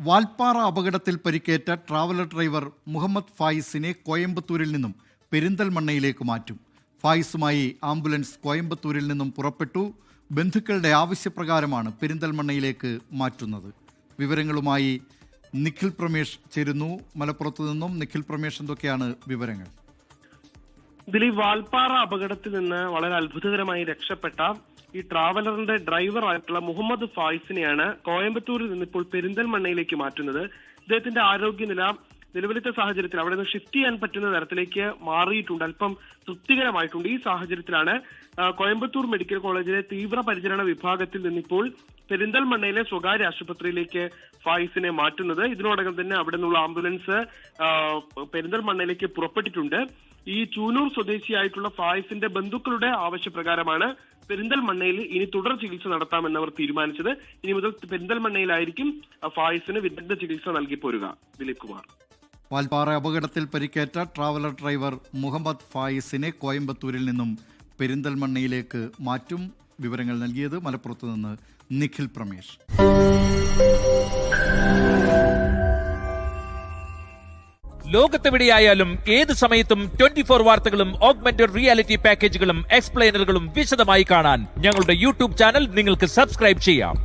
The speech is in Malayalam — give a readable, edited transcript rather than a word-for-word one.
വാൽപ്പാറ അപകടത്തിൽ പരിക്കേറ്റ ട്രാവലർ ഡ്രൈവർ മുഹമ്മദ് ഫായിസിനെ കോയമ്പത്തൂരിൽ നിന്നും പെരിന്തൽമണ്ണയിലേക്ക് മാറ്റും. ഫായിസുമായി ആംബുലൻസ് കോയമ്പത്തൂരിൽ നിന്നും പുറപ്പെട്ടു. ബന്ധുക്കളുടെ ആവശ്യപ്രകാരമാണ് പെരിന്തൽമണ്ണയിലേക്ക് മാറ്റുന്നത്. വിവരങ്ങളുമായി നിഖിൽ പ്രമേഷ് ചേരുന്നു മലപ്പുറത്ത് നിന്നും. നിഖിൽ പ്രമേഷ്, എന്തൊക്കെയാണ് വിവരങ്ങൾ? ദിലീപ്, വാൽപ്പാറ അപകടത്തിൽ നിന്ന് വളരെ അത്ഭുതകരമായി രക്ഷപ്പെട്ട ഈ ട്രാവലറിന്റെ ഡ്രൈവറായിട്ടുള്ള മുഹമ്മദ് ഫായിസിനെയാണ് കോയമ്പത്തൂരിൽ നിന്ന് ഇപ്പോൾ പെരിന്തൽമണ്ണയിലേക്ക് മാറ്റുന്നത്. ഇദ്ദേഹത്തിന്റെ ആരോഗ്യനില നിലവിലത്തെ സാഹചര്യത്തിൽ അവിടെ നിന്ന് ഷിഫ്റ്റ് ചെയ്യാൻ പറ്റുന്ന തരത്തിലേക്ക് മാറിയിട്ടുണ്ട്, അല്പം തൃപ്തികരമായിട്ടുണ്ട്. ഈ സാഹചര്യത്തിലാണ് കോയമ്പത്തൂർ മെഡിക്കൽ കോളേജിലെ തീവ്രപരിചരണ വിഭാഗത്തിൽ നിന്നിപ്പോൾ പെരിന്തൽമണ്ണയിലെ സ്വകാര്യ ആശുപത്രിയിലേക്ക് ഫായിസിനെ മാറ്റുന്നത്. ഇതിനോടകം തന്നെ അവിടെ നിന്നുള്ള ആംബുലൻസ് പെരിന്തൽമണ്ണയിലേക്ക് പുറപ്പെട്ടിട്ടുണ്ട്. ഈ ചൂനൂർ സ്വദേശിയായിട്ടുള്ള ഫായിസിന്റെ ബന്ധുക്കളുടെ ആവശ്യപ്രകാരമാണ് പെരിന്തൽമണ്ണയിൽ ഇനി തുടർ ചികിത്സ നടത്താമെന്നവർ തീരുമാനിച്ചത്. ഇനി മുതൽ പെരിന്തൽമണ്ണയിലായിരിക്കും ഫായിസിന് വിദഗ്ധ ചികിത്സ നൽകി പോരുക. ദിലീപ് കുമാർ. വാൽപ്പാറ അപകടത്തിൽ പരിക്കേറ്റ ട്രാവലർ ഡ്രൈവർ മുഹമ്മദ് ഫായിസിനെ കോയമ്പത്തൂരിൽ നിന്നും പെരിന്തൽമണ്ണയിലേക്ക് മാറ്റും. വിവരങ്ങൾ നൽകിയത് മലപ്പുറത്ത് നിന്ന് നിഖിൽ പ്രമേഷ്. ലോകത്തെവിടെയായാലും ഏത് സമയത്തും 24 വാർത്തകളും ഓഗ്മെന്റഡ് റിയാലിറ്റി പാക്കേജുകളും എക്സ്പ്ലെയിനറുകളും വിശദമായി കാണാൻ ഞങ്ങളുടെ യൂട്യൂബ് ചാനൽ നിങ്ങൾക്ക് സബ്സ്ക്രൈബ് ചെയ്യാം.